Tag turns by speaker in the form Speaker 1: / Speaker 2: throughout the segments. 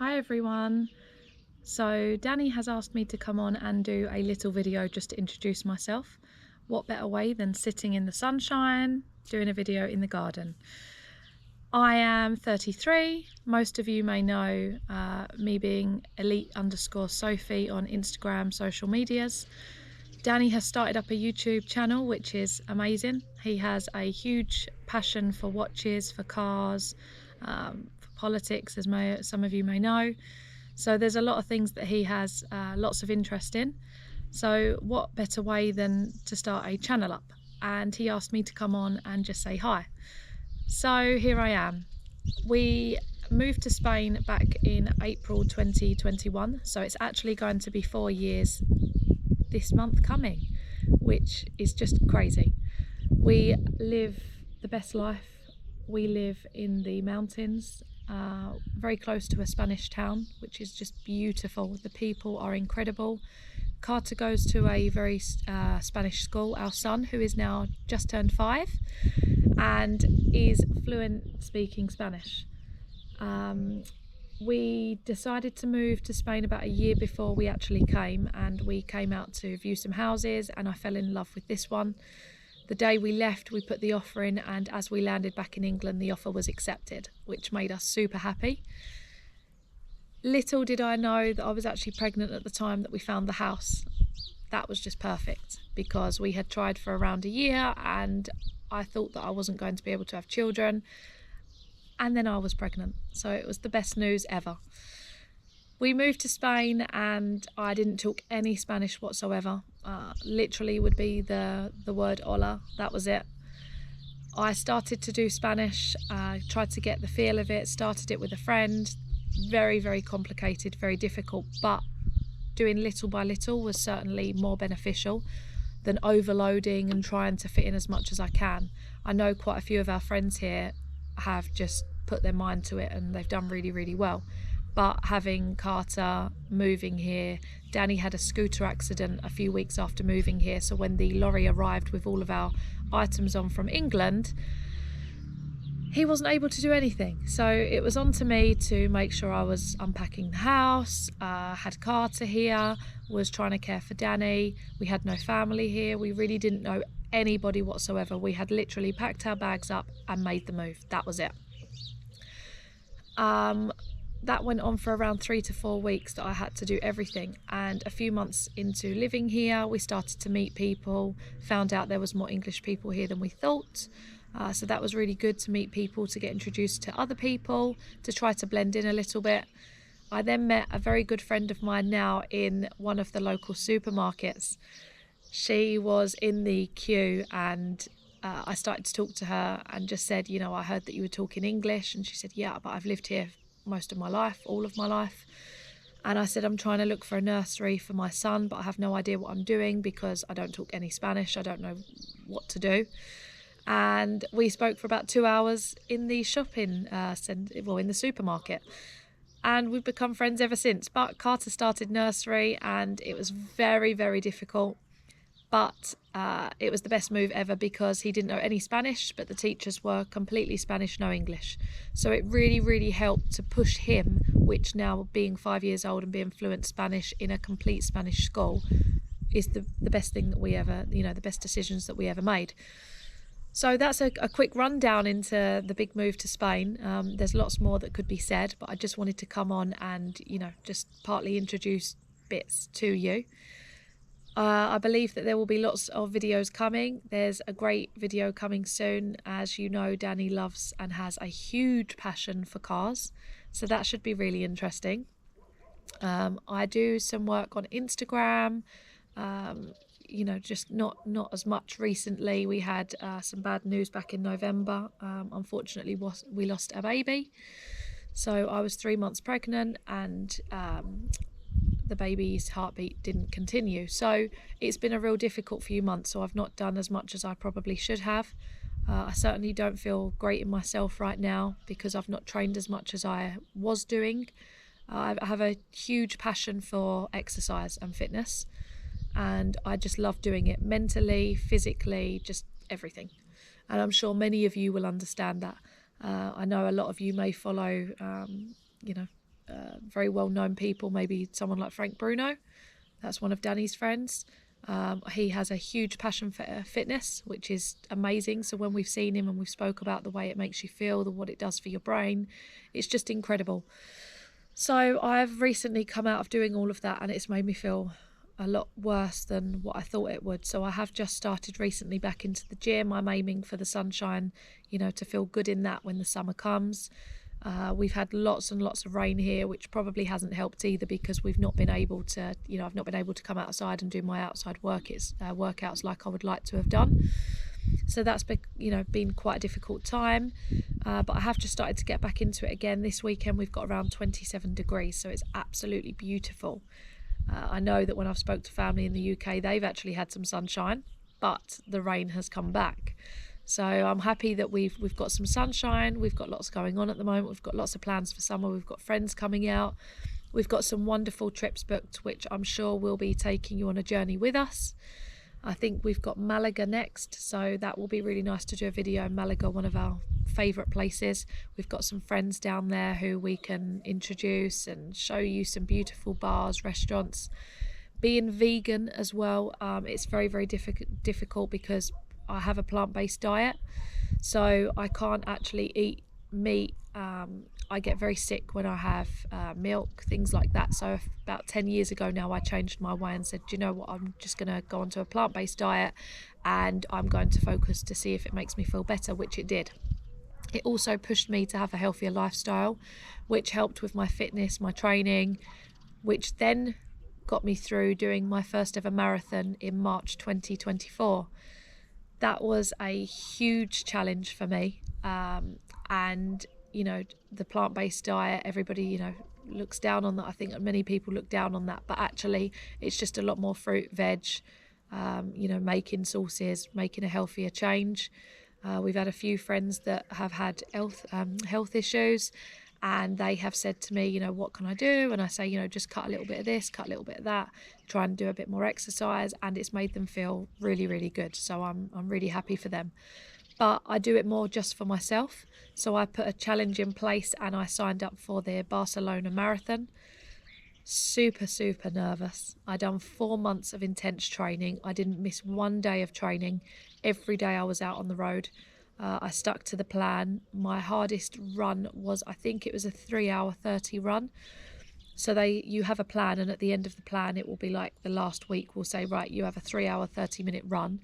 Speaker 1: Hi everyone. So Danny has asked me to come on and do a little video just to introduce myself. What better way than sitting in the sunshine, doing a video in the garden. I am 33. Most of you may know me being elite_Sophie on Instagram, social medias. Danny has started up a YouTube channel, which is amazing. He has a huge passion for watches, for cars, for politics, as some of you may know. So there's a lot of things that he has lots of interest in. So what better way than to start a channel up? And he asked me to come on and just say hi. So here I am. We moved to Spain back in April 2021. So it's actually going to be 4 years this month coming, which is just crazy. We live the best life. We live in the mountains, very close to a Spanish town, which is just beautiful. The people are incredible. Carter goes to a very Spanish school. Our son, who is now just turned 5 and is fluent speaking Spanish. We decided to move to Spain about a year before we actually came, and we came out to view some houses, and I fell in love with this one. The day we left, we put the offer in, and as we landed back in England, the offer was accepted, which made us super happy. Little did I know that I was actually pregnant at the time that we found the house. That was just perfect, because we had tried for around a year and I thought that I wasn't going to be able to have children. And then I was pregnant, so it was the best news ever. We moved to Spain and I didn't talk any Spanish whatsoever. Literally would be the word hola, that was it. I started to do Spanish, tried to get the feel of it, started it with a friend. Very, very complicated, very difficult, but doing little by little was certainly more beneficial than overloading and trying to fit in as much as I can. I know quite a few of our friends here have just put their mind to it and they've done really, really well. But having Carter, moving here, Danny had a scooter accident a few weeks after moving here, so when the lorry arrived with all of our items on from England, he wasn't able to do anything. So it was on to me to make sure I was unpacking the house, had Carter here, was trying to care for Danny. We had no family here. We really didn't know anybody whatsoever. We had literally packed our bags up and made the move. That was it. That went on for around 3 to 4 weeks that I had to do everything. And a few months into living here, we started to meet people, found out there was more English people here than we thought. So that was really good to meet people, to get introduced to other people, to try to blend in a little bit. I then met a very good friend of mine now in one of the local supermarkets. She was in the queue and I started to talk to her and just said, you know, I heard that you were talking English. And she said, yeah, but I've lived here most of my life, all of my life. And I said, I'm trying to look for a nursery for my son, but I have no idea what I'm doing because I don't talk any Spanish. I don't know what to do. And we spoke for about 2 hours in the shopping centre, in the supermarket, and we've become friends ever since. But Carter started nursery and it was very, very difficult, but it was the best move ever because he didn't know any Spanish, but the teachers were completely Spanish, no English. So it really, really helped to push him, which now being 5 years old and being fluent Spanish in a complete Spanish school is the best thing that we ever, the best decisions that we ever made. So that's a quick rundown into the big move to Spain. There's lots more that could be said, but I just wanted to come on and, just partly introduce bits to you. I believe that there will be lots of videos coming. There's a great video coming soon. As you know, Danny loves and has a huge passion for cars, so that should be really interesting. I do some work on Instagram. Just not as much recently. We had some bad news back in November. Unfortunately, we lost a baby. So I was 3 months pregnant and the baby's heartbeat didn't continue. So it's been a real difficult few months. So I've not done as much as I probably should have. I certainly don't feel great in myself right now because I've not trained as much as I was doing. I have a huge passion for exercise and fitness, and I just love doing it mentally, physically, just everything. And I'm sure many of you will understand that. I know a lot of you may follow very well-known people, maybe someone like Frank Bruno. That's one of Danny's friends. He has a huge passion for fitness, which is amazing. So when we've seen him and we've spoke about the way it makes you feel, what it does for your brain, it's just incredible. So I've recently come out of doing all of that, and it's made me feel a lot worse than what I thought it would. So I have just started recently back into the gym. I'm aiming for the sunshine, to feel good in that when the summer comes. We've had lots and lots of rain here, which probably hasn't helped either, because we've not been able to, I've not been able to come outside and do my outside workouts like I would like to have done. So that's been quite a difficult time, but I have just started to get back into it again. This weekend we've got around 27 degrees, so it's absolutely beautiful. I know that when I've spoke to family in the UK, they've actually had some sunshine, but the rain has come back. So I'm happy that we've got some sunshine. We've got lots going on at the moment. We've got lots of plans for summer. We've got friends coming out. We've got some wonderful trips booked, which I'm sure we'll be taking you on a journey with us. I think we've got Malaga next, so that will be really nice to do a video in Malaga, one of our favourite places. We've got some friends down there who we can introduce and show you some beautiful bars, restaurants. Being vegan as well, it's very, very difficult because I have a plant-based diet, so I can't actually eat meat. I get very sick when I have milk, things like that. So about 10 years ago now, I changed my way and said, do you know what, I'm just going to go onto a plant-based diet, and I'm going to focus to see if it makes me feel better, which it did. It also pushed me to have a healthier lifestyle, which helped with my fitness, my training, which then got me through doing my first ever marathon in March 2024. That was a huge challenge for me, and the plant-based diet, everybody looks down on that. I think many people look down on that, but actually it's just a lot more fruit, veg, making sauces, making a healthier change. We've had a few friends that have had health issues, and they have said to me, what can I do? And I say, just cut a little bit of this, cut a little bit of that, try and do a bit more exercise, and it's made them feel really, really good. So I'm really happy for them. But I do it more just for myself. So I put a challenge in place and I signed up for the Barcelona Marathon. Super, super nervous. I done 4 months of intense training. I didn't miss one day of training. Every day I was out on the road. I stuck to the plan. My hardest run was, I think it was a 3-hour 30 run. So you have a plan, and at the end of the plan it will be like the last week will say, right, you have a 3-hour 30-minute run.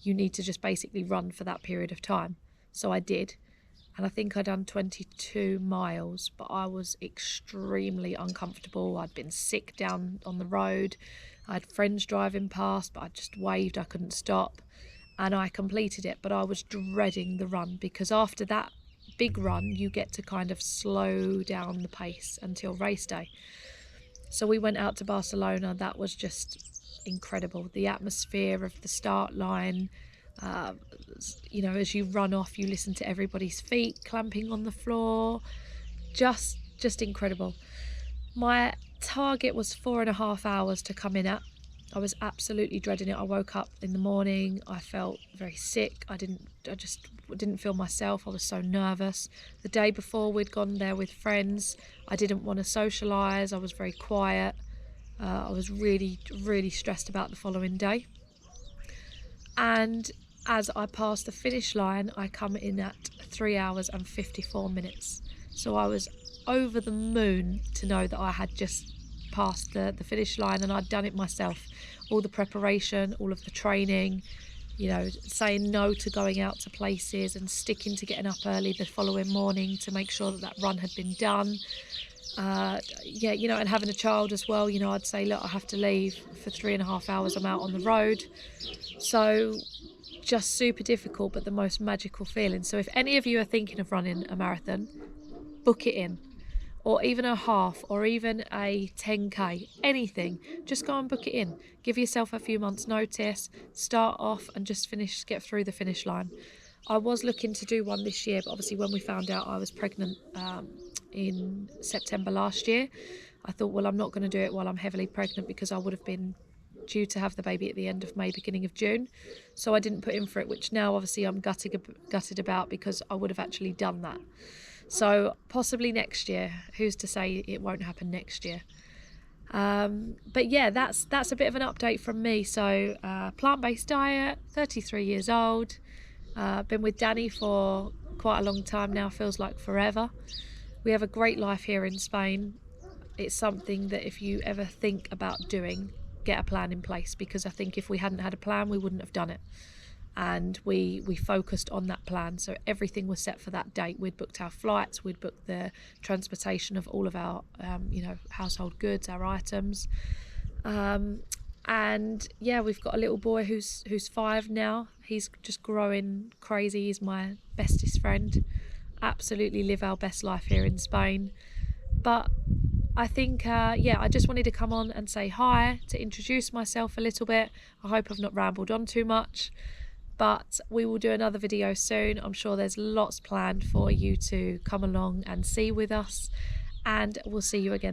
Speaker 1: You need to just basically run for that period of time. So I did, and I think I done 22 miles, but I was extremely uncomfortable. I'd been sick down on the road. I had friends driving past, but I just waved, I couldn't stop, and I completed it. But I was dreading the run, because after that big run you get to kind of slow down the pace until race day. So we went out to Barcelona. That was just incredible. The atmosphere of the start line, as you run off, you listen to everybody's feet clamping on the floor. Just incredible. My target was 4.5 hours to come in at. I was absolutely dreading it. I woke up in the morning, I felt very sick. I just didn't feel myself. I was so nervous. The day before, we'd gone there with friends. I didn't want to socialise. I was very quiet. I was really, really stressed about the following day. And as I passed the finish line, I come in at 3 hours and 54 minutes. So I was over the moon to know that I had just passed the finish line, and I'd done it myself. All the preparation, all of the training, saying no to going out to places and sticking to getting up early the following morning to make sure that run had been done. And having a child as well, I'd say, look, I have to leave for 3.5 hours. I'm out on the road. So just super difficult, but the most magical feeling. So if any of you are thinking of running a marathon, book it in, or even a half, or even a 10k, anything. Just go and book it in. Give yourself a few months notice, start off and just get through the finish line. I was looking to do one this year, but obviously when we found out I was pregnant in September last year, I thought, well, I'm not going to do it while I'm heavily pregnant, because I would have been due to have the baby at the end of May, beginning of June. So I didn't put in for it, which now obviously I'm gutted about, because I would have actually done that. So possibly next year. Who's to say it won't happen next year? But yeah, that's a bit of an update from me. So plant-based diet, 33 years old, been with Danny for quite a long time now, feels like forever. We have a great life here in Spain. It's something that if you ever think about doing, get a plan in place, because I think if we hadn't had a plan, we wouldn't have done it. And we focused on that plan, so everything was set for that date. We'd booked our flights, we'd booked the transportation of all of our household goods, our items, and yeah, we've got a little boy who's 5 now. He's just growing crazy. He's my bestest friend. Absolutely live our best life here in Spain. But I think I just wanted to come on and say hi, to introduce myself a little bit. I hope I've not rambled on too much, but we will do another video soon. I'm sure there's lots planned for you to come along and see with us, and we'll see you again